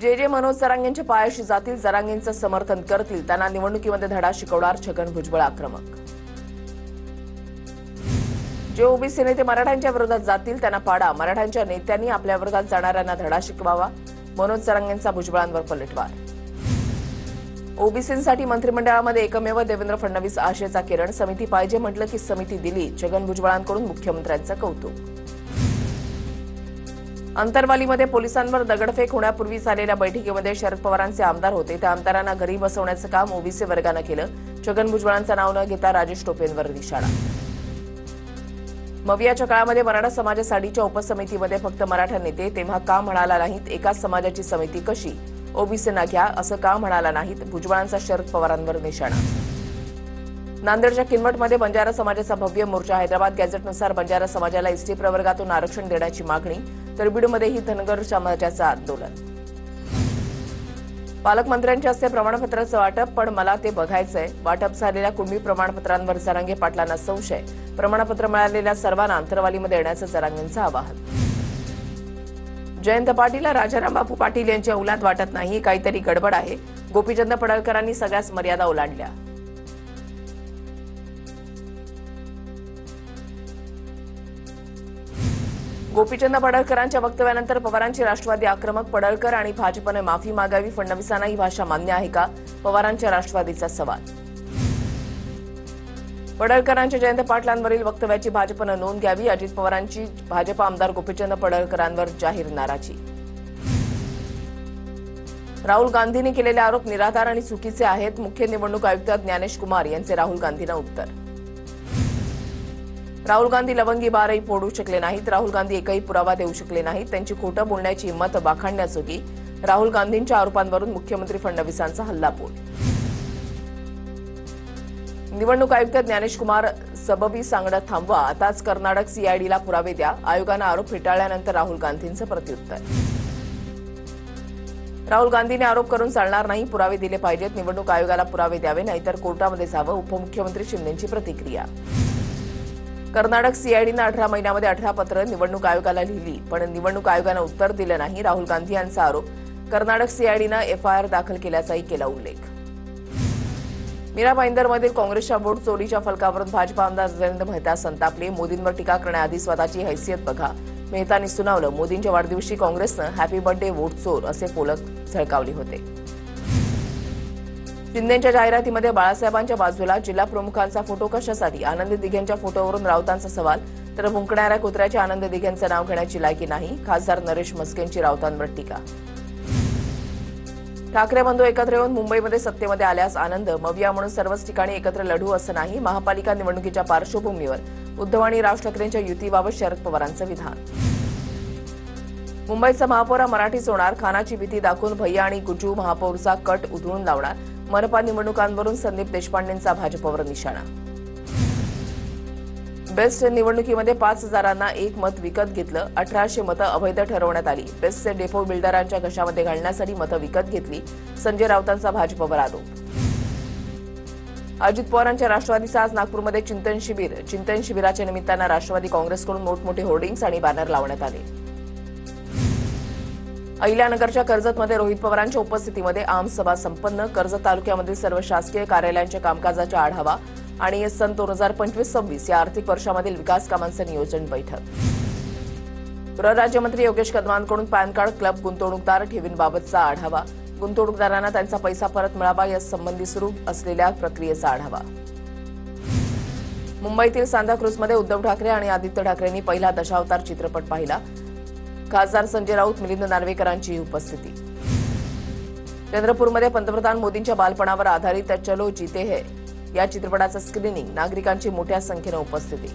जे मनोज जरांगेंच्या पायाशी जातील, जरांगेंचं समर्थन करतील त्यांना निवडणुकीमध्ये धडा शिकवणार छगन भुजबळ आक्रमक. जे ओबीसी नेते मराठ्यांच्या विरोधात जातील त्यांना पाडा, मराठ्यांच्या नेत्यांनी आपल्या विरोधात जाणाऱ्यांना धडा शिकवावा, मनोज जरांगेंचा भुजबळांवर पलटवार. ओबीसींसाठी मंत्रिमंडळामध्ये एकमेव देवेंद्र फडणवीस आशेचा किरण, समिती पाहिजे म्हटलं की समिती दिली, छगन भुजबळांकडून मुख्यमंत्र्यांचं कौतुक. अंतरवालीमध्ये पोलिसांवर दगडफेक होण्यापूर्वी झालेल्या बैठकीमध्ये शरद पवारांचे आमदार होते, त्या आमदारांना घरी बसवण्याचं काम ओबीसी वर्गानं केलं, छगन भुजबळांचं नाव न घेता राजेश टोपेंवर निशाणा. मवियाच्या काळामध्ये मराठा समाजासाठीच्या उपसमितीमध्ये फक्त मराठा नेते, तेव्हा का म्हणाला नाहीत एकाच समाजाची समिती कशी, ओबीसींना घ्या असं का म्हणाला नाहीत, भुजबळांचा शरद पवारांवर निशाणा. नांदेडच्या किनवटमध्ये बंजारा समाजाचा भव्य मोर्चा, हैदराबाद गॅझेटनुसार बंजारा समाजाला एसटी प्रवर्गातून आरक्षण देण्याची मागणी, तर बीडमध्येही धनगर समाजाचं आंदोलन. पालकमंत्र्यांच्या हस्ते प्रमाणपत्राचं वाटप, पण मला ते बघायचंय, वाटप झालेल्या कुणबी प्रमाणपत्रांवर जरांगे पाटलांना संशय, प्रमाणपत्र मिळालेल्या सर्वांना अंतरवालीमध्ये येण्याचं जरांगेंचं आवाहन. जयंत पाटील राजाराम बापू पाटील यांची औलाद वाटत नाही, काहीतरी गडबड आहे, गोपीचंद पडळकरांनी सगळ्याच मर्यादा ओलांडल्या. गोपीचंद पडळकरांच्या वक्तव्यानंतर पवारांची राष्ट्रवादी आक्रमक, पडळकर आणि भाजपने माफी मागावी, फडणवीसांना ही भाषा मान्य आहे का, पवारांच्या राष्ट्रवादीचा सवाल. पडळकरांच्या जयंत पाटलांवरील वक्तव्याची भाजपनं नोंद घ्यावी, अजित पवारांची भाजप आमदार गोपीचंद पडळकरांवर जाहीर नाराजी. राहुल गांधींनी केलेले आरोप निराधार आणि चुकीचे आहेत, मुख्य निवडणूक आयुक्त ज्ञानेश कुमार यांचे राहुल गांधींना उत्तर. राहुल गांधी लवंगी बारही फोडू शकले नाहीत, राहुल गांधी एकही पुरावा देऊ शकले नाहीत, त्यांची खोटं बोलण्याची हिंमत वाखाणण्याजोगी, राहुल गांधींच्या आरोपांवरून मुख्यमंत्री फडणवीसांचा हल्लाबोल. निवडणूक आयुक्त ज्ञानेश कुमार सबबी सांगणं थांबवा, आताच कर्नाटक सीआयडीला पुरावे द्या, आयोगानं आरोप फेटाळल्यानंतर राहुल गांधींचं प्रत्युत्तर. राहुल गांधीने आरोप करून चालणार नाही, पुरावे दिले पाहिजेत, निवडणूक आयोगाला पुरावे द्यावे, नाहीतर कोर्टामध्ये जावं, उपमुख्यमंत्री शिंदेंची प्रतिक्रिया. कर्नाटक सीआयडीनं 18 महिन्यामध्ये 18 पत्र निवडणूक आयोगाला लिहिली, पण निवडणूक आयोगानं उत्तर दिलं नाही, राहुल गांधी यांचा आरोप, कर्नाटक सीआयडीनं एफआयआर दाखल केल्याचाही केला उल्लेख. मीरा भाईंदरमधील काँग्रेसच्या वोट चोरीच्या फलकावरून भाजप आमदार नरेंद्र मेहता संतापले, मोदींवर टीका करण्याआधी स्वतःची हैसियत बघा, मेहतांनी सुनावलं, मोदींच्या वाढदिवशी काँग्रेसनं हॅपी बर्थडे वोट चोर असे फलक झळकावले होते. शिंदेंच्या जाहिरातीमध्ये बाळासाहेबांच्या बाजूला जिल्हा प्रमुखांचा फोटो कशासाठी, आनंद दिघेंच्या फोटोवरून राऊतांचा सवाल, तर भुंकणाऱ्या कुत्र्याच्या आनंद दिघेंचं नाव घेण्याची लायकी नाही, खासदार नरेश मस्केंची राऊतांवर टीका. ठाकरे बंधू एकत्र येऊन मुंबईमध्ये सत्तेमध्ये आल्यास आनंद, मविया म्हणून सर्वच ठिकाणी एकत्र लढू असं नाही, महापालिका निवडणुकीच्या पार्श्वभूमीवर उद्धव आणि राज ठाकरेंच्या युतीबाबत शरद पवारांचं विधान. मुंबईचा महापौर हा मराठीच होणार, खानाची भीती दाखवून भैया आणि गुजू महापौरचा कट उधळून लावणार, मनपा निवडणुकांवरून संदीप देशपांडेंचा भाजपवर निशाणा. बेस्ट निवडणुकीमध्ये 5,000 एक मत विकत घेतलं, 1800 मतं अवैध ठरवण्यात आली, बेस्टचे डेपो बिल्डरांच्या घशामध्ये घालण्यासाठी मतं विकत घेतली, संजय राऊतांचा भाजपवर आरोप. अजित पवारांच्या राष्ट्रवादीचा आज नागपूरमध्ये चिंतन शिबिर, चिंतन शिबिराच्या निमित्तानं राष्ट्रवादी काँग्रेसकडून मोठमोठे होर्डिंग्स आणि बॅनर लावण्यात आले. अहिल्यानगरच्या कर्जतमध्ये रोहित पवारांच्या उपस्थितीमध्ये आमसभा संपन्न, कर्जत तालुक्यामधील सर्व शासकीय कार्यालयांच्या कामकाजाचा आढावा आणि सन 2025-26 या आर्थिक वर्षामधील विकास कामांचं नियोजन बैठक. गृहराज्यमंत्री योगेश कदमांकडून पॅन कार्ड क्लब गुंतवणूकदार ठेवींबाबतचा आढावा, गुंतवणूकदारांना त्यांचा पैसा परत मिळावा यासंबंधी सुरू असलेल्या प्रक्रियेचा आढावा. मुंबईतील सांताक्रूजमध्ये उद्धव ठाकरे आणि आदित्य ठाकरेंनी पहिला दशावतार चित्रपट पाहिला, खासदार संजय राऊत, मिलिंद नार्वेकरांची उपस्थिती. चंद्रपूरमध्ये पंतप्रधान मोदींच्या बालपणावर आधारित चलो जीते है या चित्रपटाचं स्क्रीनिंग, नागरिकांची मोठ्या संख्येनं उपस्थिती.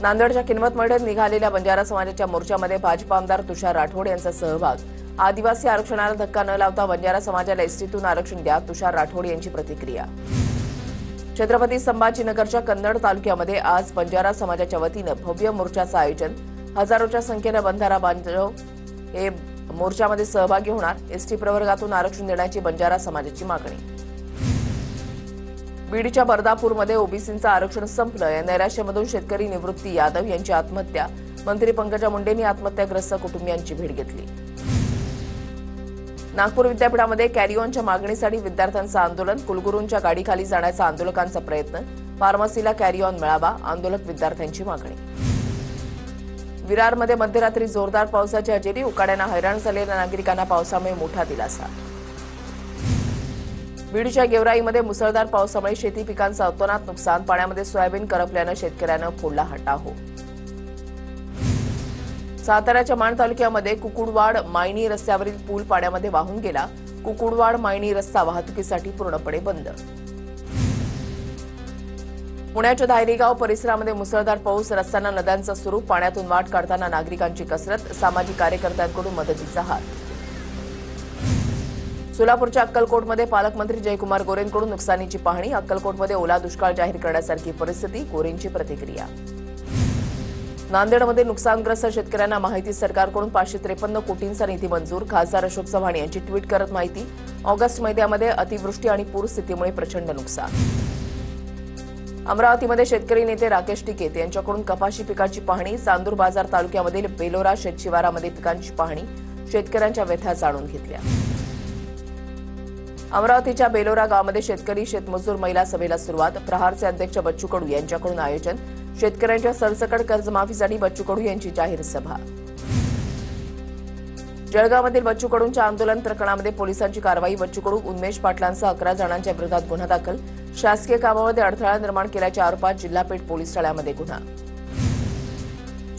नांदेडच्या किनवटमध्ये निघालेल्या बंजारा समाजाच्या मोर्चामध्ये भाजप आमदार तुषार राठोड यांचा सहभाग, आदिवासी आरक्षणाला धक्का न लावता बंजारा समाजाला एसटीतून आरक्षण द्या, तुषार राठोड यांची प्रतिक्रिया. छत्रपती संभाजीनगरच्या कन्नड तालुक्यामध्ये आज बंजारा समाजाच्या वतीनं भव्य मोर्चाचं आयोजन, हजारोच्या संख्येनं बंधारा बांधव हे मोर्चामध्ये सहभागी होणार, एसटी प्रवर्गातून आरक्षण देण्याची बंजारा समाजाची मागणी. बीडच्या बर्दापूरमध्ये ओबीसींचं आरक्षण संपलं, या नैराश्यामधून शेतकरी निवृत्ती यादव यांची आत्महत्या, मंत्री पंकजा मुंडेंनी आत्महत्याग्रस्त कुटुंबियांची भेट घेतली. नागपूर विद्यापीठामध्ये कॅरी ऑनच्या मागणीसाठी विद्यार्थ्यांचं आंदोलन, कुलगुरूंच्या गाडीखाली जाण्याचा आंदोलकांचा प्रयत्न, फार्मसीला कॅरी ऑन मिळावा, आंदोलक विद्यार्थ्यांची मागणी. विरारमध्ये मध्यरात्री जोरदार पावसाच्या हजेरी, उकाड्यानं हैराण झालेल्या नागरिकांना पावसामुळे मोठा दिलासा. बीडच्या गेवराईमध्ये मुसळधार पावसामुळे शेती पिकांचं अतोनात नुकसान, पाण्यामध्ये सोयाबीन करपल्यानं शेतकऱ्यानं फोडला हटाहो. साताऱ्याच्या माण तालुक्यामध्ये कुकुडवाड मायणी रस्त्यावरील पूल पाण्यामध्ये वाहून गेला. कुकुडवाड मायणी रस्ता वाहतुकीसाठी पूर्णपणे बंद. पुण्याच्या धायरीगाव परिसरामध्ये मुसळधार पाऊस, रस्त्यांना नद्यांचं स्वरूप, पाण्यातून वाट काढताना नागरिकांची कसरत, सामाजिक कार्यकर्त्यांकडून मदतीचा हात. सोलापूरच्या अक्कलकोटमध्ये पालकमंत्री जयकुमार गोरेंकडून नुकसानीची पाहणी, अक्कलकोटमध्ये ओला दुष्काळ जाहीर करण्यासारखी परिस्थिती, गोरेंची प्रतिक्रिया. नांदेडमध्ये नुकसानग्रस्त शेतकऱ्यांना माहिती, सरकारकडून 553 कोटींचा निधी मंजूर, खासदार अशोक चव्हाण यांची ट्विट करत माहिती. ऑगस्ट महिन्यामध्ये अतिवृष्टी आणि पूरस्थितीमुळे प्रचंड नुकसान. अमरावतीमध्ये शेतकरी नेते राकेश टिकेत यांच्याकडून कपाशी पिकाची पाहणी, चांदूर बाजार तालुक्यामधील बेलोरा शेतशिवारामध्ये पिकांची पाहणी, शेतकऱ्यांच्या व्यथा जाणून घेतल्या. अमरावतीच्या बेलोरा गावामध्ये शेतकरी शेतमजूर महिला सभेला सुरुवात, प्रहारचे अध्यक्ष बच्चू कडू यांच्याकडून आयोजन, शेतकऱ्यांच्या सरसकट कर्जमाफीसाठी बच्चू कडू यांची जाहीर सभा. जळगावमधील बच्चू कडूंच्या आंदोलन प्रकरणामध्ये पोलिसांची कारवाई, बच्चू कडू, उन्मेष पाटलांसह 11 जणांच्या विरोधात गुन्हा दाखल, शासकीय कामामध्ये अडथळा निर्माण केल्याच्या आरोपात जिल्हापेठ पोलीस ठाण्यामध्ये गुन्हा.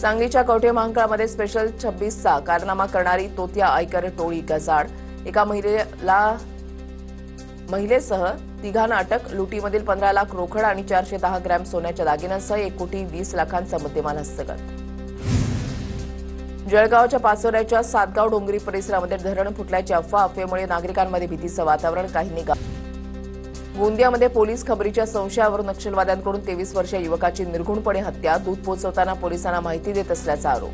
सांगलीच्या कवठे महांकाळमध्ये स्पेशल 26चा कारनामा करणारी तोतिया आयकर टोळी गजाआड, एका महिलेसह तिघांना अटक, लुटीमधील 15 लाख रोकड आणि 410 ग्रॅम सोन्याच्या दागिन्यांसह 1,20,00,000चा मुद्देमाल हस्तगत. जळगावच्या पाचोऱ्याच्या सातगाव डोंगरी परिसरामध्ये धरण फुटल्याची अफवेमुळे नागरिकांमध्ये भीतीचं वातावरण, काहींनी गोंदियामध्ये पोलीस खबरीच्या संशयावरून नक्षलवाद्यांकडून 23 वर्षीय युवकाची निर्घुणपणे हत्या, दूध पोहोचवताना पोलिसांना माहिती देत असल्याचा आरोप.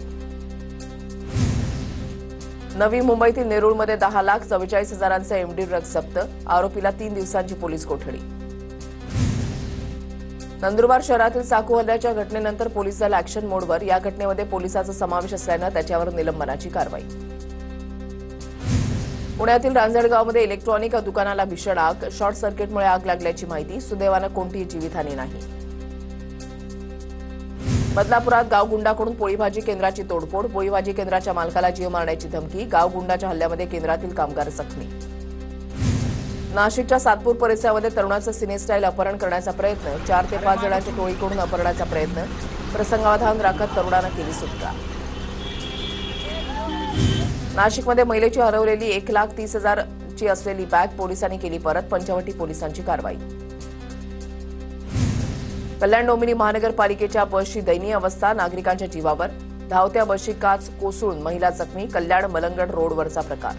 नवी मुंबईतील नेरूळमध्ये 10,44,000चा एमडी ड्रग्ज जप्त, आरोपीला 3 दिवसांची पोलीस कोठडी. नंदुरबार शहरातील चाकू हल्ल्याच्या घटनेनंतर पोलीस दल ऍक्शन मोडवर, या घटनेमध्ये पोलिसाचा समावेश असल्यानं त्याच्यावर निलंबनाची कारवाई. पुण्यातील रांजणगावमध्ये इलेक्ट्रॉनिक दुकानाला भीषण आग, शॉर्ट सर्किटमुळे आग लागल्याची माहिती, सुदैवानं कोणतीही जीवितहानी नाही. बदलापुरात गावगुंडाकडून पोळीभाजी केंद्राची तोडफोड, पोळीभाजी केंद्राच्या मालकाला जीव मारण्याची धमकी, गावगुंडाच्या हल्ल्यामध्ये केंद्रातील कामगार जखमी. नाशिकच्या सातपूर परिसरामध्ये तरुणाचं सिनेस्टाईल अपहरण करण्याचा प्रयत्न, 4 ते 5 जणांच्या टोळीकडून अपहरणाचा प्रयत्न, प्रसंगावधान राखत तरुणानं केली सुटका. नाशिकमध्ये महिलेची हरवलेली 1,30,000ची असलेली बॅग पोलिसांनी केली परत, पंचवटी पोलिसांची कारवाई. कल्याण डोंबिवली महानगरपालिकेच्या बसची दयनीय अवस्था, नागरिकांच्या जीवावर, धावत्या बसची काच कोसळून महिला जखमी, कल्याण मलंगड रोडवरचा प्रकार.